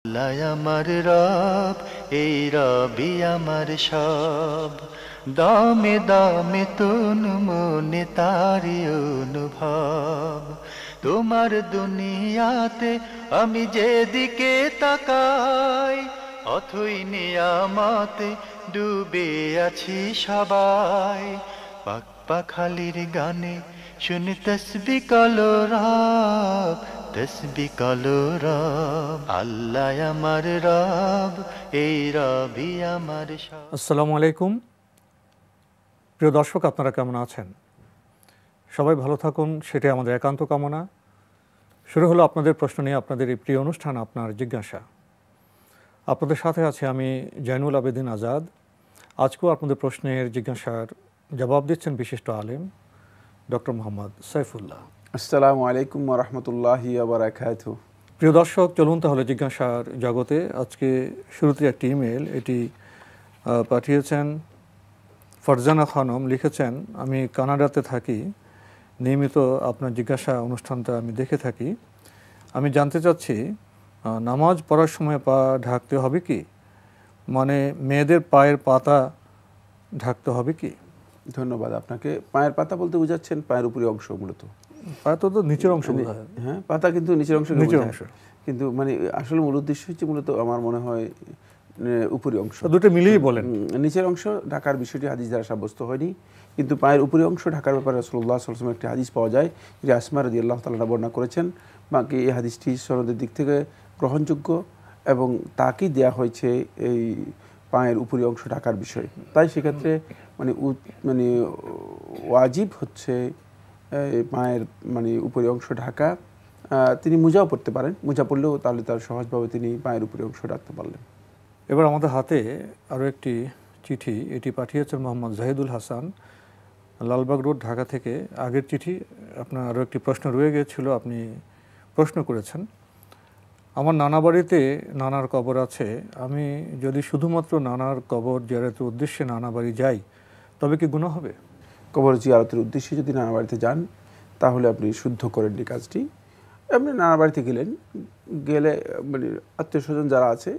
আল্লাহ আমার রব, এই রবি আমার সব, দামে দামে তন মনে তারি অনুভব। তোমার দুনিয়াতে আমি যেদিকে তাকাই, অথই নিয়ামতে ডুবে আছি সবাই। পাক পাখালির গানে শুনি তসবিহ কালো রব, তসবিহ কালো রব। আল্লাহ আমার রব, এই রবি আমার সব। আসসালামু আলাইকুম প্রিয় দর্শক, আপনারা কেমন আছেন? সবাই ভালো থাকুন, সেটাই আমাদের একান্ত কামনা। শুরু হলো আপনাদের প্রশ্ন নিয়ে আপনাদের এই প্রিয় অনুষ্ঠান আপনার জিজ্ঞাসা। আপনাদের সাথে আছে আমি জয়নুল আবেদিন আজাদ। আজকেও আপনাদের প্রশ্নের জিজ্ঞাসার জবাব দিচ্ছেন বিশিষ্ট আলেম ডক্টর মোহাম্মদ সাইফুল্লাহ। আসসালামু আলাইকুম ওয়া রাহমাতুল্লাহি ওয়া বারাকাতুহু। প্রিয় দর্শক, চলুন তাহলে জিজ্ঞাসার জগতে। আজকে শুরুতে একটি ইমেল, এটি পাঠিয়েছেন ফারজানা খানম। লিখেছেন, আমি কানাডাতে থাকি, নিয়মিত আপনার জিজ্ঞাসা অনুষ্ঠানটা আমি দেখে থাকি। আমি জানতে চাচ্ছি, নামাজ পড়ার সময় পা ঢাকতে হবে কি? মানে মেয়েদের পায়ের পাতা ঢাকতে হবে কি? ধন্যবাদ আপনাকে। পায়ের পাতা বলতে বুঝাচ্ছেন পায়ের উপরি অংশ? মূলত পায়ে তো নিচের অংশ বোধ হয়। হ্যাঁ, পাতা কিন্তু নিচের অংশ, নিচের অংশ, কিন্তু মানে আসলে মূল উদ্দেশ্য হচ্ছে মূলত আমার মনে হয় উপরি অংশ। দুটো মিলিয়ে বলেন। নিচের অংশ ঢাকার বিষয়টি হাদিস দ্বারা সাব্যস্ত হয়নি, কিন্তু পায়ের উপরি অংশ ঢাকার ব্যাপারে রাসূলুল্লাহ সাল্লাল্লাহু আলাইহি ওয়াসাল্লাম একটি হাদিস পাওয়া যায়, যে আসমা রাদিয়াল্লাহু তাআলা বর্ণনা করেছেন। বাকি এই হাদিসটি সনদের দিক থেকে গ্রহণযোগ্য এবং তাকেই দেয়া হয়েছে এই পায়ের উপরি অংশ ঢাকার বিষয়। তাই সেক্ষেত্রে মানে ওয়াজিব হচ্ছে পায়ের মানে উপরি অংশ ঢাকা। তিনি মোজাও পড়তে পারেন, মোজা পড়লেও তাহলে তার সহজভাবে তিনি পায়ের উপরি অংশ ঢাকতে পারলেন। এবার আমাদের হাতে আরও একটি চিঠি, এটি পাঠিয়েছেন মোহাম্মদ জাহিদুল হাসান, লালবাগ রোড, ঢাকা থেকে। আগের চিঠি আপনার আরও একটি প্রশ্ন রয়ে গিয়েছিল, আপনি প্রশ্ন করেছেন। আমার নানা বাড়িতে নানার কবর আছে, আমি যদি শুধুমাত্র নানার কবর জিয়ারতের উদ্দেশ্যে নানা বাড়ি যাই, তবে কি গুনাহ হবে? কবর জিয়ারতের উদ্দেশ্যে যদি নানা বাড়িতে যান, তাহলে আপনি শুদ্ধ করেননি কাজটি। আপনি নানা বাড়িতে গেলে মানে আত্মীয় স্বজন যারা আছে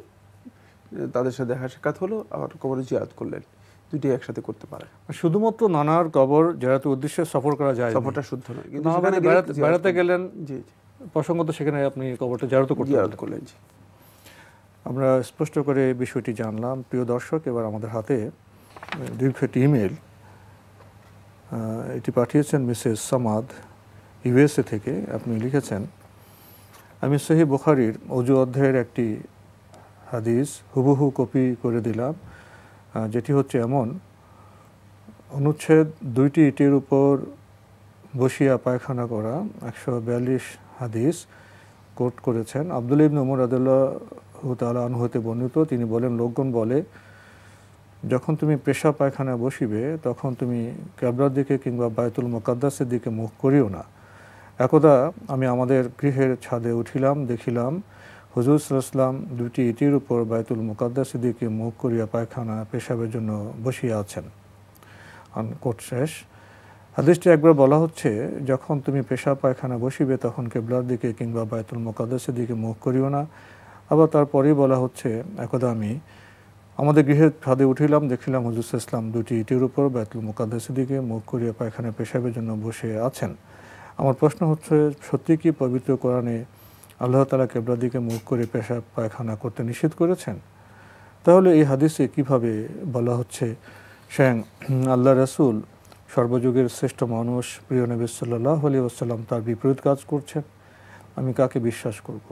তাদের সাথে দেখা সাক্ষাৎ হলো, আবার কবরে জিয়ারত করলেন, দুটি একসাথে করতে পারেন। শুধুমাত্র নানার কবর জিয়ারতের উদ্দেশ্যে সফর করা যায়? সফরটা শুদ্ধ নয়, কিন্তু বেড়াতে গেলেন, জি প্রসঙ্গত সেখানে আপনি কবরটা জিয়ারত করলেন। জি। আমরা স্পষ্ট করে বিষয়টি জানলাম। প্রিয় দর্শক, এবার আমাদের হাতে দীর্ঘ একটি ইমেল, এটি পাঠিয়েছেন মিসেস সামাদ, ইউএসএ থেকে। আপনি লিখেছেন, আমি সহিহ বুখারীর ওযু অধ্যায়ের একটি হাদিস হুবহু কপি করে দিলাম, যেটি হচ্ছে এমন: অনুচ্ছেদ 2টি ইটের উপর বসিয়া পায়খানা করা, 142 হাদিস কোট করেছেন। আব্দুল্লাহ ইবনে উমর রাদিয়াল্লাহু তাআলা আনহু হতে বর্ণিত, তিনি বলেন, লোকজন বলে, যখন তুমি পেশাব পায়খানায় বসিবে, তখন তুমি কিবলার দিকে কিংবা বাইতুল মুকাদ্দাসের দিকে মুখ করিও না। একদা আমি আমাদের গৃহের ছাদে উঠিলাম, দেখিলাম হুজুর সাল্লাল্লাহু আলাইহি ওয়াসাল্লাম 2টি ইটের উপর বাইতুল মুকাদ্দাসের দিকে মুখ করিয়া পায়খানা পেশাবের জন্য বসিয়া আছেন। কোট শেষ। হাদিসটি একবার বলা হচ্ছে, যখন তুমি পেশাব পায়খানা বসিবে, তখন কিবলার দিকে কিংবা বাইতুল মুকাদ্দাসের দিকে মুখ করিও না। আবার তারপরেই বলা হচ্ছে, একদা আমি আমাদের গৃহের ছাদে উঠিলাম, দেখিলাম হুজুর সাল্লাল্লাহু আলাইহি ওয়াসাল্লাম 2টি ইটের উপর বাইতুল মুকাদ্দাসের দিকে মুখ করিয়া পায়খানা পেশাবের জন্য বসে আছেন। আমার প্রশ্ন হচ্ছে, সত্যি কি পবিত্র কোরআনে আল্লাহ তাআলা কিবলার দিকে মুখ করে পেশাব পায়খানা করতে নিষেধ করেছেন? তাহলে এই হাদিসে কিভাবে বলা হচ্ছে স্বয়ং আল্লাহ রাসূল, সর্বযুগের শ্রেষ্ঠ মানুষ প্রিয় নবী সাল্লাল্লাহু আলাইহি ওয়াসাল্লাম, তার বিপরীত কাজ করছেন? আমি কাকে বিশ্বাস করব?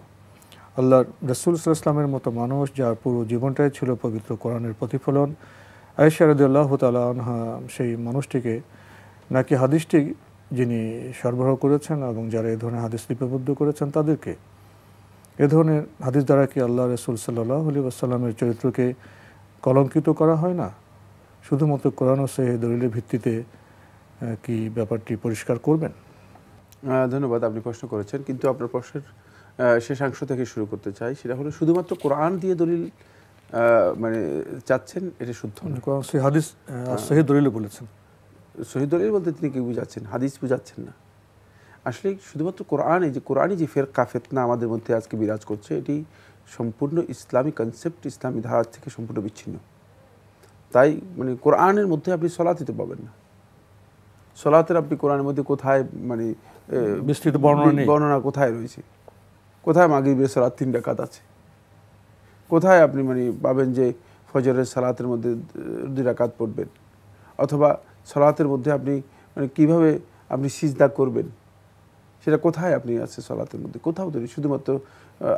আল্লাহ রাসূল সাল্লাল্লাহু আলাইহি ওয়াসাল্লামের মতো মানুষ, যার পুরো জীবনটাই ছিল পবিত্র কোরআনের প্রতিফলন, আয়েশা রাদিয়াল্লাহু তাআলা আনহা, সেই মানুষটিকে, নাকি হাদিসটি যিনি সরবরাহ করেছেন এবং যারা এ ধরনের হাদিস লিপিবদ্ধ করেছেন তাদেরকে? এ ধরনের হাদিস দ্বারা কি আল্লাহ রাসূল সাল্লাল্লাহু আলাইহি ওয়াসাল্লামের চরিত্রকে কলঙ্কিত করা হয় না? শুধুমাত্র কোরআন ও সহিহ দলিলের ভিত্তিতে কি ব্যাপারটি পরিষ্কার করবেন? ধন্যবাদ, আপনি প্রশ্ন করেছেন, কিন্তু আপনার প্রশ্নের শেষাংশ থেকে শুরু করতে চাই। সেটা হলো, শুধুমাত্র কোরআন দিয়ে দলিল মানে চাচ্ছেন, এটা শুদ্ধ না। কোরআন সহিহ হাদিস সহিহ দলিল বলেছেন। সহিহ দলিল বলতে তিনি কি বুঝাচ্ছেন? হাদিস বুঝাচ্ছেন না। আসলে শুধুমাত্র কোরআনে যে ফেরকা ফিতনা আমাদের মধ্যে আজকে বিরাজ করছে, এটি সম্পূর্ণ ইসলামী কনসেপ্ট, ইসলামী ধারা থেকে সম্পূর্ণ বিচ্ছিন্ন। তাই মানে কোরআনের মধ্যে আপনি সলাত দিতে পাবেন না। সলাতের আপনি কোরআনের মধ্যে কোথায় মানে বিস্তৃত বর্ণনা কোথায় রয়েছে? কোথায় মাগরিবের সালাত 3 রাকাত আছে? কোথায় আপনি মানে পাবেন যে ফজরের সালাতের মধ্যে 2 রাকাত পড়বেন, অথবা সালাতের মধ্যে আপনি মানে কিভাবে আপনি সিজদা করবেন সেটা কোথায় আপনি আছে সালাতের মধ্যে? কোথাও তো শুধুমাত্র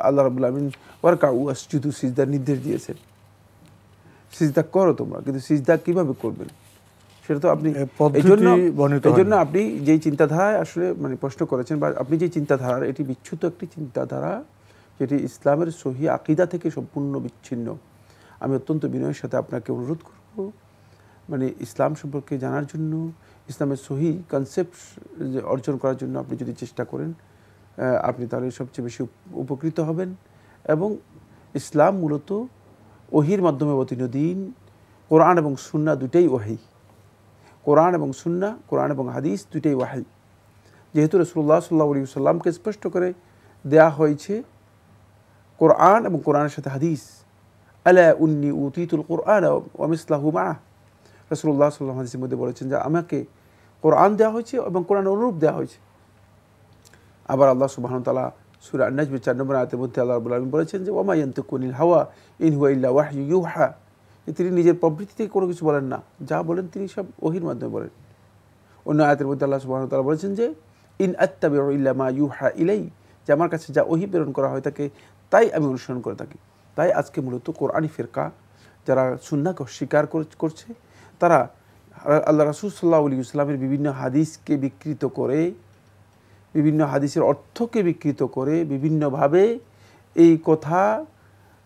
আল্লাহ রাব্বুল আলামিন ওয়ারকাউ ওয়াসজুদু সিজদার নির্দেশ দিয়েছেন, সিজদা করো তোমরা, কিন্তু সিজদা কিভাবে করবেন সেটা তো আপনি এই জন্য আপনি যেই চিন্তাধারায় আসলে মানে প্রশ্ন করেছেন বা আপনি যে চিন্তাধারার, এটি বিচ্যুত একটি চিন্তাধারা যেটি ইসলামের সহি আকীদা থেকে সম্পূর্ণ বিচ্ছিন্ন। আমি অত্যন্ত বিনয়ের সাথে আপনাকে অনুরোধ করব মানে ইসলাম সম্পর্কে জানার জন্য, ইসলামের সহি কনসেপ্ট অর্জন করার জন্য আপনি যদি চেষ্টা করেন আপনি তাহলে সবচেয়ে বেশি উপকৃত হবেন। এবং ইসলাম মূলত ওহির মাধ্যমে অবতীর্ণ দিন। কোরআন এবং সুন্নাহ দুটাই ওহী। কোরআন এবং সুন্নাহ, কোরআন এবং হাদিস দুটাই ওহী। যেহেতু রাসূলুল্লাহ সাল্লাল্লাহু আলাইহি ওয়াসাল্লামকে স্পষ্ট করে দেয়া হয়েছে কোরআন এবং কোরআনের সাথে হাদিস, আলা উন্নী উতীতুল কোরআন ওয়া মিসলাহু মাআহ, রাসূলুল্লাহ সাল্লাল্লাহু আলাইহি ওয়াসাল্লাম হাদিসের মধ্যে বলেছেন যে আমাকে কোরআন দেওয়া হয়েছে এবং কোরআনের অনুরূপ দেওয়া হয়েছে। আবার আল্লাহ সুবহানাহু ওয়া তাআলা সূরা আন-নাজমের 4 নম্বর আয়াতের মধ্যে আল্লাহ রাব্বুল আলামিন বলেছেন যে ওয়া মা ইয়ানতিকু আনিল হাওয়া ইন হুয়া ইল্লা ওয়াহয়ু ইউহা, তিনি নিজের প্রবৃত্তি থেকে কোনো কিছু বলেন না, যা বলেন তিনি সব ওহীর মাধ্যমে বলেন। অন্য আয়াতের মধ্যে আল্লাহ সুবহানাহু ওয়া তাআলা বলেছেন যে ইন আত্তাবিউ ইল্লা মা ইউহা ইলাই, যে আমার কাছে যা ওহী প্রেরণ করা হয় তাকে তাই আমি অনুসরণ করে থাকি। তাই আজকে মূলত কোরআনী ফিরকা যারা সুন্নাহকে অস্বীকার করছে, তারা আল্লাহ রাসূল সাল্লাল্লাহু আলাইহি ওয়াসাল্লামের বিভিন্ন হাদিসকে বিকৃত করে, বিভিন্ন হাদিসের অর্থকে বিকৃত করে বিভিন্নভাবে এই কথা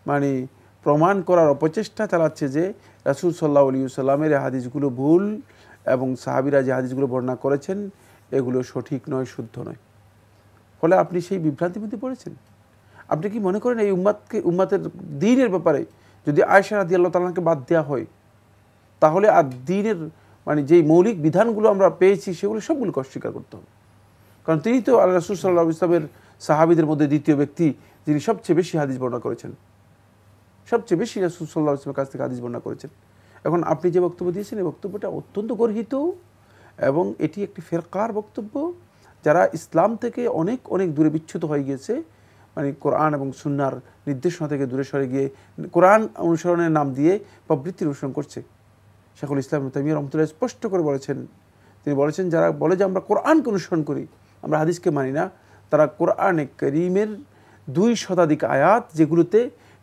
মানে প্রমাণ করার অপচেষ্টা চালাচ্ছে যে রাসূল সাল্লাল্লাহু আলাইহি ওয়াসাল্লামের হাদিসগুলো ভুল এবং সাহাবীরা যে হাদিসগুলো বর্ণনা করেছেন এগুলো সঠিক নয়, শুদ্ধ নয়। ফলে আপনি সেই বিভ্রান্তির মধ্যে পড়েছেন। আপনি কি মনে করেন এই উম্মাতের দ্বীনের ব্যাপারে যদি আয়েশা রাদিয়াল্লাহু তাআলাকে বাদ দেওয়া হয় তাহলে আর দ্বীনের মানে যেই মৌলিক বিধানগুলো আমরা পেয়েছি সেগুলো সবগুলোকে অস্বীকার করতে হবে? কারণ তিনি তো আল্লাহ রাসূল সাল্লাল্লাহু আলাইহি ওয়াসাল্লামের সাহাবীদের মধ্যে দ্বিতীয় ব্যক্তি যিনি সবচেয়ে বেশি হাদিস বর্ণনা করেছেন, সবচেয়ে বেশি রাসূল সাল্লাল্লাহু আলাইহি ওয়াসাল্লামের কাছ থেকে হাদিস বর্ণনা করেছেন। এখন আপনি যে বক্তব্য দিয়েছেন এই বক্তব্যটা অত্যন্ত গর্হিত এবং এটি একটি ফিরকার বক্তব্য যারা ইসলাম থেকে অনেক অনেক দূরে বিচ্যুত হয়ে গিয়েছে, মানে কোরআন এবং সুন্নাহর নির্দেশনা থেকে দূরে সরে গিয়ে কোরআন অনুসরণের নাম দিয়ে প্রবৃত্তির অনুসরণ করছে। শাইখুল ইসলাম ইবনে তাইমিয়া রাহমাতুল্লাহ স্পষ্ট করে বলেছেন, তিনি বলেছেন যারা বলে যে আমরা কোরআনকে অনুসরণ করি, আমরা হাদিসকে মানি না, তারা কোরআনে কারীমের 2 শতাধিক আয়াত যেগুলোতে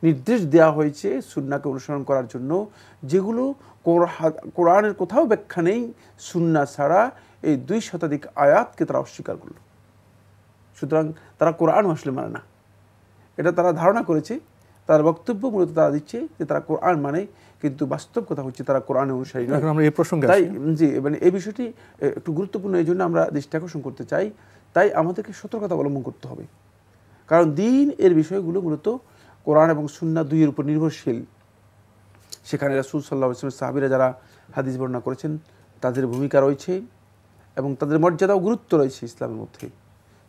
নির্দেশ দেওয়া হয়েছে সুন্নাহকে অনুসরণ করার জন্য, যেগুলো কোরআনের কোথাও ব্যাখ্যা নেই সুন্নাহ ছাড়া, এই 2 শতাধিক আয়াতকে তারা অস্বীকার করল। সুতরাং তারা কোরআন আসলে মানে না, এটা তারা ধারণা করেছে। তার বক্তব্য মূলত তারা দিচ্ছে যে তারা কোরআন মানে, কিন্তু বাস্তব কথা হচ্ছে তারা কোরআনের অনুসারী নয়। আমরা এই প্রসঙ্গে তাই জি মানে এই বিষয়টি একটু গুরুত্বপূর্ণ, এই জন্য আমরা দৃষ্টি আকর্ষণ করতে চাই। তাই আমাদেরকে সতর্কতা অবলম্বন করতে হবে, কারণ দ্বীন এর বিষয়গুলো মূলত কোরআন এবং সুন্নাহ দুইয়ের উপর নির্ভরশীল। সেখানে রাসূল সাল্লাল্লাহু আলাইহি ওয়াসাল্লামের সাহাবীরা যারা হাদিস বর্ণনা করেছেন তাদের ভূমিকা রয়েছে এবং তাদের মর্যাদা ও গুরুত্ব রয়েছে ইসলামের মধ্যে।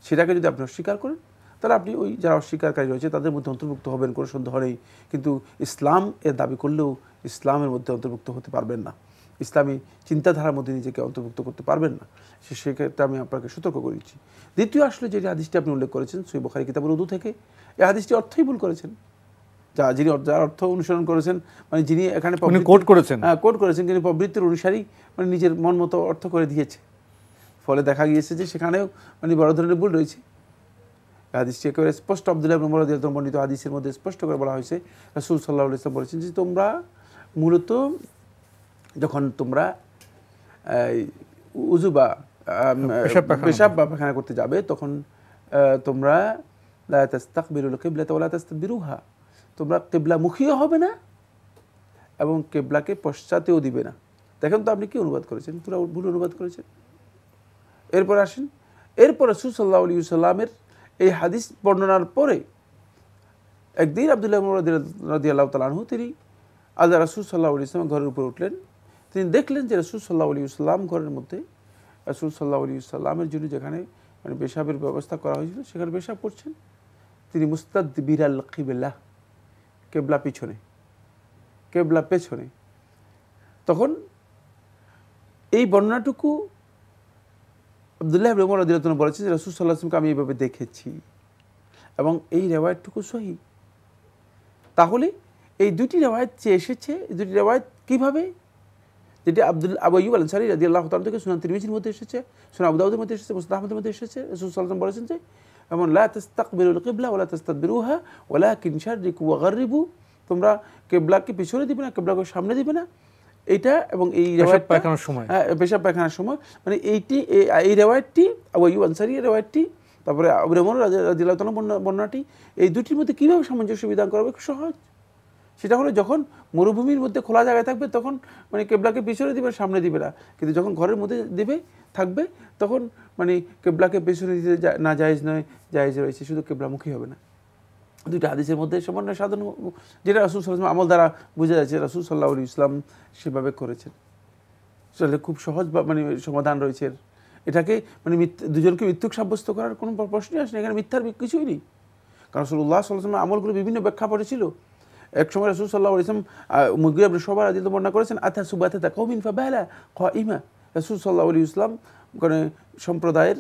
সেটাকে যদি আপনি অস্বীকার করেন তাহলে আপনি ওই যারা অস্বীকারী রয়েছে তাদের মধ্যে অন্তর্ভুক্ত হবেন, কোনো সন্দেহ নেই। কিন্তু ইসলাম এর দাবি করলেও ইসলামের মধ্যে অন্তর্ভুক্ত হতে পারবেন না, ইসলামী চিন্তাধারার মধ্যে নিজেকে অন্তর্ভুক্ত করতে পারবেন না। সেক্ষেত্রে আমি আপনাকে সতর্ক করে দিচ্ছি। দ্বিতীয় আসলে যে হাদিসটি আপনি উল্লেখ করেছেন সহিহ বুখারী কিতাবুল উযু থেকে, এই হাদিসটি অর্থই ভুল করেছেন। যার অর্থ অনুসরণ করেছেন মানে যিনি এখানে কোট করেছেন, কোট করেছেন কিন্তু প্রবৃত্তির অনুসারী মানে নিজের মন মতো অর্থ করে দিয়েছে। ফলে দেখা গিয়েছে যে সেখানেও মানে বড় ধরনের ভুল রয়েছে। হাদিসটি একেবারে স্পষ্ট আব্দুল্লাহ ইবনে উমর রাদিয়াল্লাহু আনহু বর্ণিত হাদিসের মধ্যে স্পষ্ট করে বলা হয়েছে রাসূল সাল্লাল্লাহু আলাইহি ওয়াসাল্লাম বলেছেন যে তোমরা মূলত যখন তোমরা উযু বা পেশাব বা পায়খানা করতে যাবে তখন তোমরা লা তাস্তাকবিলুল কিবলাতা ওয়া লা তাস্তাদবিরুহা, তোমরা কিবলামুখীও হবে না এবং কিবলাকে পশ্চাতেও দিবে না। দেখেন তো আপনি কি অনুবাদ করেছেন, পুরো ভুল অনুবাদ করেছেন। এরপর আসেন, এরপর রাসূল সাল্লাল্লাহু আলাইহি ওয়াসাল্লামের এই হাদিস বর্ণনার পরে একদিন আব্দুল্লাহ ইবনে উমর রাদিয়াল্লাহু তাআলা আনহু তিনি আল্লাহ রাসূল সাল্লাল্লাহু আলাইহি ওয়াসাল্লাম ঘরের উপর উঠলেন। তিনি দেখলেন যে রাসূল সাল্লাল্লাহু আলাইহি ওয়াসাল্লাম ঘরের মধ্যে রাসূল সাল্লাল্লাহু আলাইহি ওয়াসাল্লামের জন্য যেখানে মানে পেশাবের ব্যবস্থা করা হয়েছিল সেখানে পেশাব করছেন। তিনি মুস্তাদবিরাল কিবলা, কেবলা পিছনে, কেবলা পেছনে। তখন এই বর্ণনাটুকু আব্দুল্লাহ ইবনে উমর রাদিয়াল্লাহু আনহু বলেছেন যে রাসূল সাল্লাল্লাহু আলাইহি ওয়াসাল্লামকে আমি এইভাবে দেখেছি, এবং এই রেওয়ায়াতটুকু সহিহ। তাহলে এই দুটি রেওয়ায়াত যে এসেছে, এই দুটি রেওয়ায়াত কীভাবে, যেটি আবু আইয়ুব আল আনসারী রাদিয়াল্লাহু তাআলা থেকে সুনান তিরমিজির মধ্যে এসেছে, সুনান আবু দাউদের মধ্যে এসেছে, মুসনাদ আহমদের মধ্যে এসেছে। রাসূল সাল্লাল্লাহু আলাইহি ওয়াসাল্লাম বলেছেন যে এমন লা তাস্তাকবিলুল কিবলা ওয়া লা তাস্তাদবিরুহা ওয়ালাকিন শাররিকু ওয়া গাররিবু, তোমরা কিবলাকে পিছনে দিবে না, কিবলাকে সামনে দিবে না। এইটা এবং এই রেওয়ায়াতটা পায়খানার সময়, পেশাব পায়খানার সময়, মানে এই রেওয়ায়াতটি আবু আইয়ুব আনসারী রেওয়ায়াতটি, তারপরে আবু হুরায়রা রাদিয়াল্লাহু তাআলা বর্ণনাটি, এই দুটির মধ্যে কীভাবে সামঞ্জস্য বিধান করা হবে? খুব সহজ। সেটা হলো যখন মরুভূমির মধ্যে খোলা জায়গায় থাকবে তখন মানে কেবলাকে পিছনে দিবে, সামনে দিবে না। কিন্তু যখন ঘরের মধ্যে দেবে থাকবে তখন মানে কেবলাকে পেছনে দিতে না জায়েজ নয়, জায়েজ রয়েছে, শুধু কেবলামুখী হবে না। দুইটা হাদিসের মধ্যে সামান্য সাধারণ, যেটা রাসূল সাল্লাল্লাহু আলাইহি ওয়াসাল্লাম আমল দ্বারা বোঝা যাচ্ছে রাসূল সাল্লাল্লাহু আলাইহি ওয়াসাল্লাম সেভাবে করেছেন। আসলে খুব সহজ মানে সমাধান রয়েছে। এটাকে মানে দুজনকে মিথ্যুক সাব্যস্ত করার কোনো প্রশ্নই আসে না, এখানে মিথ্যার কিছুই নেই। কারণ রাসূলুল্লাহ সাল্লাল্লাহু আলাইহি ওয়াসাল্লাম আমলগুলো বিভিন্ন ব্যাখ্যা ছিল। এক সময় রাসূল সাল্লাল্লাহু আলাইহি ওয়াসাল্লাম মুগীরা ইবনে শুবা রাদিয়াল্লাহু আনহু বর্ণনা করেছেন, আতা সুবাতাতা কওমিন ফাবালা কাইমা। রাসূল সাল্লাল্লাহু আলাইহি ওয়াসাল্লাম মানে সম্প্রদায়ের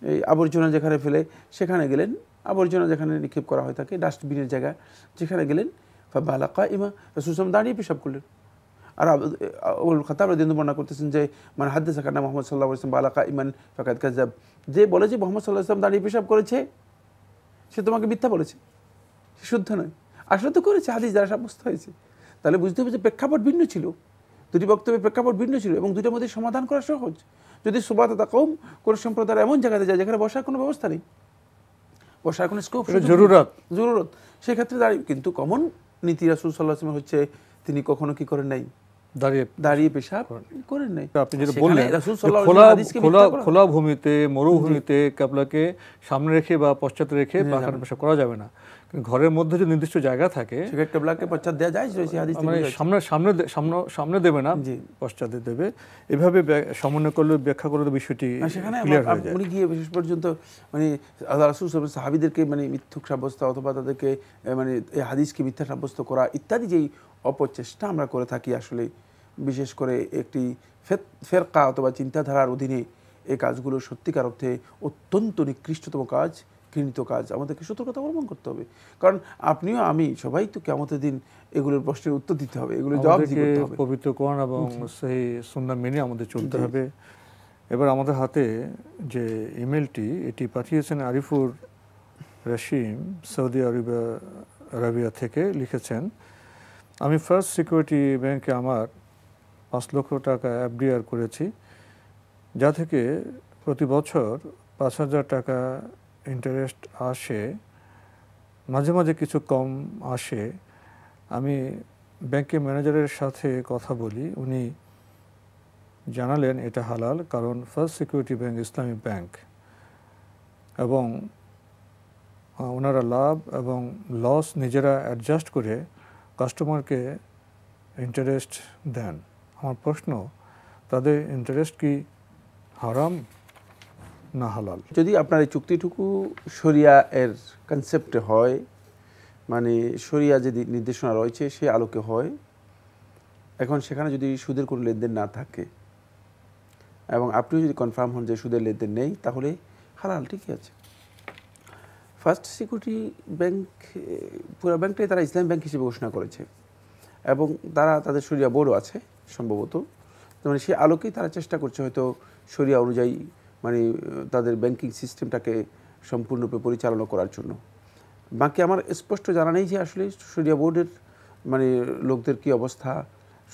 এই আবর্জনা যেখানে ফেলে সেখানে গেলেন, আবর্জনা যেখানে নিক্ষেপ করা হয় থাকে, ডাস্টবিনের জায়গা যেখানে গেলেন, ফাবালা কাইমা, রাসূল সাল্লাল্লাহু দাঁড়িয়ে পেশাব করলেন। আর আবুল খাত্তাব রাদিয়াল্লাহু বর্ণনা করতেছেন যে মানে হাদ্দাসা কান্না মুহাম্মদ সাল্লাল্লাহু আলাইহি ওয়াসাল্লাম বালা কাইমান ফাকাদ কাযাব, যে বলে যে মুহাম্মদ সাল্লাল্লাহু আলাইহি ওয়াসাল্লাম দাঁড়িয়ে পেশাব করেছে সে তোমাকে মিথ্যা বলেছে, সে শুদ্ধ নয়। আসলে তো করেছে, হাদিস দ্বারা সাব্যস্ত হয়েছে। তাহলে বুঝতে হবে যে প্রেক্ষাপট ভিন্ন ছিল, দুটি বক্তব্যের প্রেক্ষাপট ভিন্ন ছিল, এবং দুটোর মধ্যে সমাধান করা সহজ। যদি সুবাতাতা কওম কোন সম্প্রদায়ের এমন জায়গাতে যায় যেখানে বসার কোনো ব্যবস্থা নেই, বসার কোনো স্কোপ, জরুরত, সেক্ষেত্রে দাঁড়িয়ে। কিন্তু কমন নীতি রাসূল সাল্লাল্লাহু আলাইহি ওয়াসাল্লাম হচ্ছে তিনি কখনো কি করেন নাই, দাঁড়িয়ে পেশাব করেন নাই। আপনি যেটা বললেন খোলা ভূমিতে, মরুভূমিতে কিবলাকে সামনে রেখে বা পশ্চাতে রেখে পায়খানা পেশাব করা যাবে না। ঘরের মধ্যে যে নির্দিষ্ট জায়গা থাকে সেক্ষেত্রে কিবলাকে পশ্চাৎ দেওয়া যায়, মানে সামনে দেবে না, পশ্চাতে দেবে। এভাবে সমন্বয় করলে, ব্যাখ্যা করলে বিষয়টি ক্লিয়ার হয়ে যায়। উনি গিয়ে বিশেষ পর্যন্ত মানে রাসূল সাহাবীদেরকে মানে মিথ্যুক সাব্যস্ত অথবা তাদেরকে মানে এই হাদিসকে মিথ্যা সাব্যস্ত করা ইত্যাদি যেই অপচেষ্টা আমরা করে থাকি, আসলে বিশেষ করে একটি ফেরকা অথবা চিন্তাধারার অধীনে এই কাজগুলো সত্যিকার অর্থে অত্যন্ত নিকৃষ্টতম কাজ, ঘৃণিত কাজ। আমাদেরকে সতর্কতা অবলম্বন করতে হবে, কারণ আপনিও আমি সবাই তো কিয়ামতের দিন এগুলোর প্রশ্নের উত্তর দিতে হবে, এগুলো জবাব দিতে হবে। পবিত্র কোরআন এবং সেই সুন্নাহ মেনে আমাদের চলতে হবে। এবার আমাদের হাতে যে ইমেলটি, এটি পাঠিয়েছেন আরিফুর রশিম, সৌদি আরবিয়া থেকে। লিখেছেন, আমি ফার্স্ট সিকিউরিটি ব্যাংকে আমার 5 লক্ষ টাকা এফডিআর করেছি, যা থেকে প্রতি বছর 5,000 টাকা ইন্টারেস্ট আসে, মাঝে মাঝে কিছু কম আসে। আমি ব্যাংকের ম্যানেজারের সাথে কথা বলি, উনি জানালেন এটা হালাল, কারণ first security bank Islamic bank, এবং ওনারা লাভ এবং লস নিজেরা অ্যাডজাস্ট করে কাস্টমারকে ইন্টারেস্ট দেন। আমার প্রশ্ন, তাদের ইন্টারেস্ট কি হারাম না হালাল? যদি আপনার এই চুক্তিটুকু শরিয়া এর কনসেপ্টে হয়, মানে শরিয়া যে নির্দেশনা রয়েছে সে আলোকে হয়, এখন সেখানে যদি সুদের কোনো লেনদেন না থাকে এবং আপনিও যদি কনফার্ম হন যে সুদের লেনদেন নেই, তাহলে হালাল, ঠিকই আছে। ফার্স্ট সিকিউরিটি ব্যাংক, পুরো ব্যাংকটাই তারা ইসলামী ব্যাংক হিসেবে ঘোষণা করেছে, এবং তারা তাদের শরিয়া বোর্ডও আছে সম্ভবত, মানে সেই আলোকেই তারা চেষ্টা করছে হয়তো শরিয়া অনুযায়ী মানে তাদের ব্যাংকিং সিস্টেমটাকে সম্পূর্ণরূপে পরিচালনা করার জন্য। বাকি আমার স্পষ্ট জানা নেই যে আসলে শরিয়া বোর্ডের মানে লোকদের কি অবস্থা,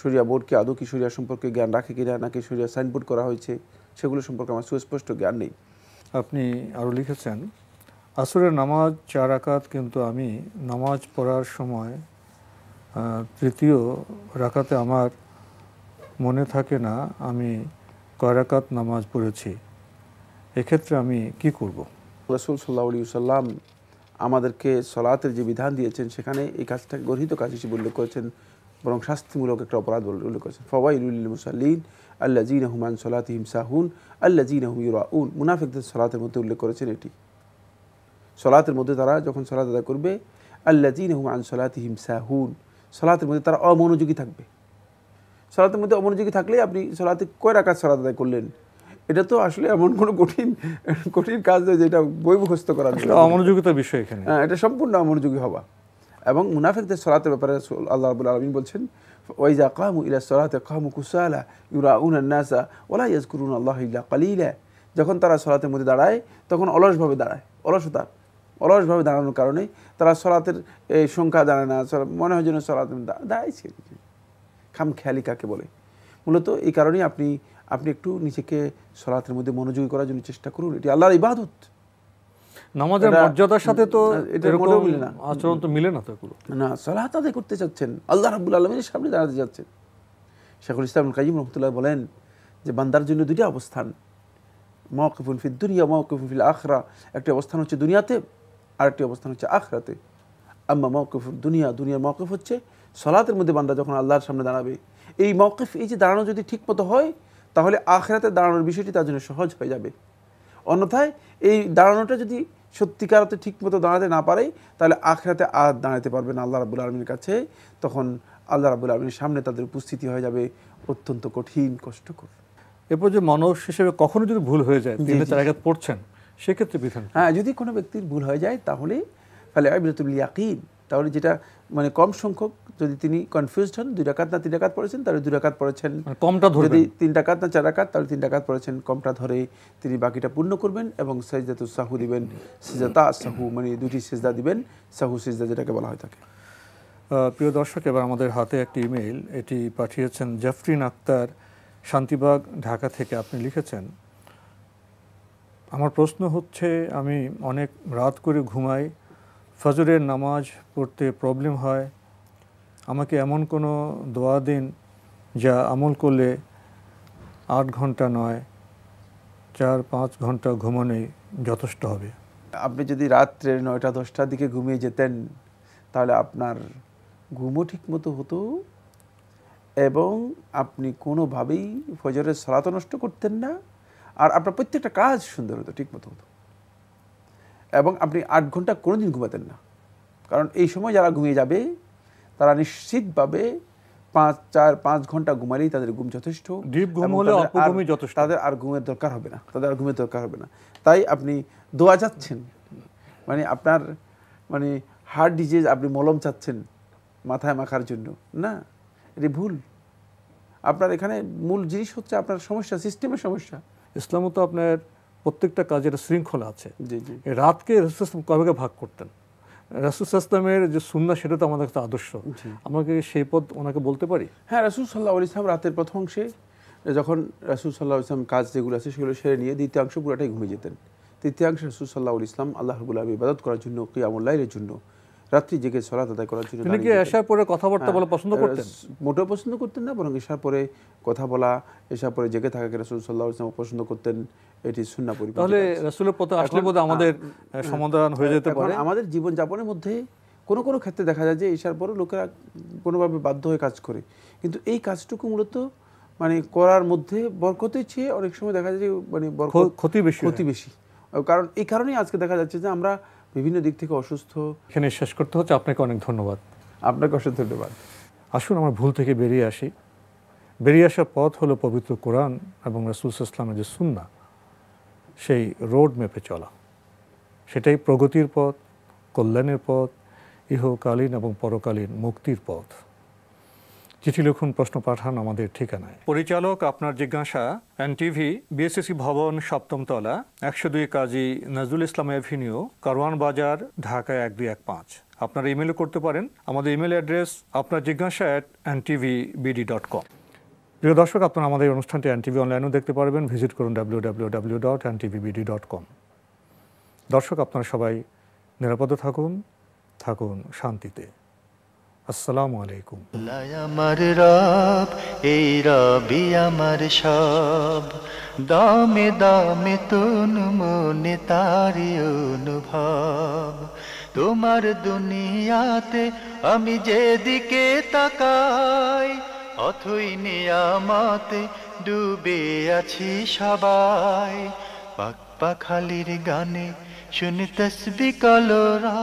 শরিয়া বোর্ড কি আদৌ কি শরিয়া সম্পর্কে জ্ঞান রাখে কিনা, নাকি শরিয়া সাইনবোর্ড করা হয়েছে, সেগুলো সম্পর্কে আমার সুস্পষ্ট জ্ঞান নেই। আপনি আরও লিখেছেন, আসরের নামাজ 4 রাকাত, কিন্তু আমি নামাজ পড়ার সময় তৃতীয় রাকাতে আমার মনে থাকে না আমি কয় রাকাত নামাজ পড়েছি, এক্ষেত্রে আমি কি করব? রাসূল সাল্লাল্লাহু আলাইহি ওয়াসাল্লাম আমাদেরকে সলাতের যে বিধান দিয়েছেন সেখানে এই কাজটাকে গর্হিত কাজ হিসেবে উল্লেখ করেছেন, বরং শাস্তিমূলক একটা অপরাধ বলে উল্লেখ করেছেন। ফাওয়াইলুল লিল মুসাল্লিন আল্লাযীনা হুম আন সলাতিহিম সাহুন আল্লাযীনা হুম ইউরাউন। মুনাফিকদের সলাতের মধ্যে উল্লেখ করেছেন এটি। সলাতের মধ্যে তারা যখন সলাত আদায় করবে আল্লাযীনা হুম আন সালাতিহিম সাহুন, সালাতের মধ্যে তারা অমনোযোগী থাকবে। সালাতের মধ্যে অমনোযোগী থাকলেই আপনি সালাতে কয় রাকাত সালাত আদায় করলেন, এটা তো আসলে এমন কোনো কঠিন কাজ নয় যেটা বই মুখস্থ করার অমনোযোগিতার বিষয় এখানে। এটা সম্পূর্ণ অমনোযোগী হওয়া। এবং মুনাফিকদের সালাতের ব্যাপারে আল্লাহ রাব্বুল আলামিন বলছেন, ওয়াইজা কামু ইলা সালাতি কামু কুসালা ইউরাউনা আন-নাসা ওয়া লা ইয়াযকুরুনাল্লাহা ইল্লা কালিলা। যখন তারা সালাতের মধ্যে দাঁড়ায় তখন অলসভাবে দাঁড়ায়, অলসভাবে দাঁড়ানোর কারণে তারা সালাতের সংখ্যা দাঁড়ায় না, মনে হয় যেন সালাতে দাঁড়াইছে। খামখেয়ালি কাকে বলে? মূলত এই কারণেই আপনি একটু নিজেকে সালাতের মধ্যে মনোযোগী করার জন্য চেষ্টা করুন। এটি আল্লাহর ইবাদত। নামাজের মর্যাদার সাথে তো এরকম আচরণ তো মিলে না তো না। সালাত আদায় করতে চাচ্ছেন, আল্লাহ রাব্বুল আলামিনের সামনে দাঁড়াতে যাচ্ছেন। শাইখুল ইসলাম ইবনুল কাইয়্যিম রাহমাতুল্লাহ বলেন যে বান্দার জন্য দুইটা অবস্থান, মাওকিফুন ফিদ দুনিয়া মাওকিফুন ফিল আখিরা। একটি অবস্থান হচ্ছে দুনিয়াতে, আর একটি অবস্থান হচ্ছে আখিরাতে। আম্মা মাওকিফুদ দুনিয়া, দুনিয়ার মাওকিফ হচ্ছে সালাতের মধ্যে বান্দা যখন আল্লাহর সামনে দাঁড়াবে। এই মাওকিফ, এই যে দাঁড়ানো যদি ঠিকমতো হয় তাহলে আখিরাতে দাঁড়ানোর বিষয়টি তার জন্য সহজ হয়ে যাবে। অন্যথায় এই দাঁড়ানোটা যদি সত্যিকার অর্থে ঠিকমতো দাঁড়াতে না পারে তাহলে আখিরাতে আর দাঁড়াতে পারবে না আল্লাহ রাব্বুল আলামিনের কাছে। তখন আল্লাহ রাব্বুল আলামিনের সামনে তাদের উপস্থিতি হয়ে যাবে অত্যন্ত কঠিন, কষ্টকর। এরপর যে মানুষ হিসেবে কখনো যদি ভুল হয়ে যায়, 3 রাকাত পড়ছেন, সেক্ষেত্রে বিধান? হ্যাঁ, যদি কোনো ব্যক্তির ভুল হয়ে যায় তাহলে ফালে ইবরাতুল ইয়াকিন, তাহলে যেটা মানে কম সংখ্যক, যদি তিনি কনফিউজড হন 2 রাকাত না 3 রাকাত পড়েছেন তাহলে 2 রাকাত পড়েছেন, কমটা ধরবেন। যদি 3 রাকাত না 4 রাকাত তাহলে 3 রাকাত পড়েছেন, কমটা ধরে তিনি বাকিটা পূর্ণ করবেন এবং সাজদাতুস সাহু দিবেন। সিজদাতা সাহু মানে 2টি সিজদা দিবেন, সাহু সিজদা যেটাকে বলা হয় থাকে। প্রিয় দর্শক, এবার আমাদের হাতে একটি ইমেইল, এটি পাঠিয়েছেন জাফরিন আক্তার, শান্তিবাগ, ঢাকা থেকে। আপনি লিখেছেন, আমার প্রশ্ন হচ্ছে আমি অনেক রাত করে ঘুমাই, ফজরের নামাজ পড়তে প্রবলেম হয়, আমাকে এমন কোনো দোয়া দিন যা আমল করলে 8 ঘন্টা নয় 4-5 ঘন্টা ঘুমানোই যথেষ্ট হবে। আপনি যদি রাত্রে 9টা-10টার দিকে ঘুমিয়ে যেতেন তাহলে আপনার ঘুমও ঠিক মতো হতো এবং আপনি কোনোভাবেই ফজরের সালাত নষ্ট করতেন না, আর আপনার প্রত্যেকটা কাজ সুন্দর হতো, ঠিক মতো হতো, এবং আপনি 8 ঘন্টা কোনোদিন ঘুমাতেন না। কারণ এই সময় যারা ঘুমিয়ে যাবে তারা নিশ্চিতভাবে 5 ঘন্টা ঘুমালেই তাদের ঘুম যথেষ্ট, তাদের আর ঘুমের দরকার হবে না, তাই আপনি দোয়া চাচ্ছেন, মানে আপনার মানে হার্ট ডিজিজ আপনি মলম চাচ্ছেন মাথায় মাখার জন্য না, এটি ভুল। আপনার এখানে মূল জিনিস হচ্ছে আপনার সমস্যা, সিস্টেমের সমস্যা। ইসলামও তো আপনার প্রত্যেকটা কাজের শৃঙ্খলা আছে। জি জি। রাতকে রাসূল কবে ভাগ করতেন, রাসূল সাল্লাল্লাহু আলাইহি যে সুন্নাহ সেটা তো আমাদের কাছে আদর্শ, আমাকে সেই পথ ওনাকে বলতে পারি? হ্যাঁ, রাসূল সাল্লাল্লাহু আলাইহি ওয়াসাল্লাম রাতের প্রথম অংশে যখন রাসূল সাল্লাল্লাহু আলাইহি ওয়াসাল্লাম কাজ যেগুলো আছে সেগুলো সেরে নিয়ে দ্বিতীয়াংশ পুরোটাই ঘুমিয়ে যেতেন। তৃতীয়াংশ রাসূল সাল্লাল্লাহু আলাইহি ওয়াসাল্লাম আল্লাহ রাব্বুল আলামিন ইবাদত করার জন্য, কিয়ামুল লাইলের জন্য, রাত্রি জেগে সালাত আদায় করার জন্য। তিনি কি এশার পরে কথাবার্তা বলা পছন্দ করতেন? মোটেও পছন্দ করতেন না, বরং এশার পরে কথা বলা, এশার পরে জেগে থাকাকে রাসূল সাল্লাল্লাহু আলাইহি ওয়াসাল্লাম পছন্দ করতেন। এটি সুন্নাহ পরিপন্থী। তাহলে রাসূলের পথে আসলে বোধহয় আমাদের সমাধান হয়ে যেতে পারে। আমাদের জীবন যাপনের মধ্যে কোনো কোনো ক্ষেত্রে দেখা যায় যে এশার পরে লোকেরা কোনোভাবে বাধ্য হয়ে কাজ করে, কিন্তু এই কাজটুকু মূলত মানে করার মধ্যে বরকতের চেয়ে অনেক সময় দেখা যায় যে মানে ক্ষতি বেশি। কারণ এই কারণেই আজকে দেখা যাচ্ছে যে আমরা বিভিন্ন দিক থেকে অসুস্থ। এখানে শেষ করতে হচ্ছে। আপনাকে অনেক ধন্যবাদ। আপনাকে অসংখ্য ধন্যবাদ। আসুন আমরা ভুল থেকে বেরিয়ে আসি। বেরিয়ে আসার পথ হলো পবিত্র কোরআন এবং রাসূল সাল্লাল্লাহু আলাইহি ওয়াসাল্লামের যে সুন্নাহ, সেই রোড ম্যাপে চলা। সেটাই প্রগতির পথ, কল্যাণের পথ, ইহকালীন এবং পরকালীন মুক্তির পথ। চিঠি লিখুন, প্রশ্ন পাঠান আমাদের ঠিকানায়। পরিচালক আপনার জিজ্ঞাসা, এনটিভি, বিএসসি ভবন, 7ম তলা, 102 কাজী নজরুল ইসলাম এভিনিউ, কারওয়ান বাজার, ঢাকা 1215। আপনারা ইমেলও করতে পারেন। আমাদের ইমেল অ্যাড্রেস আপনার জিজ্ঞাসা @ntv.bd.com। প্রিয় দর্শক, আপনারা আমাদের অনুষ্ঠানটি এনটিভি অনলাইনেও দেখতে পারবেন। ভিজিট করুন www.ntvbd.com। দর্শক, আপনারা সবাই নিরাপদে থাকুন শান্তিতে। আসসালামু আলাইকুম। আমার রব, এই রবি আমার সব, দামে দামে তুন মনে তারি অনুভব। তোমার দুনিয়াতে আমি যেদিকে তাকাই, অথই নিয়ামতে ডুবে আছি সবাই। পাক পাখালির গানে শুনি তসবিহ কলরা।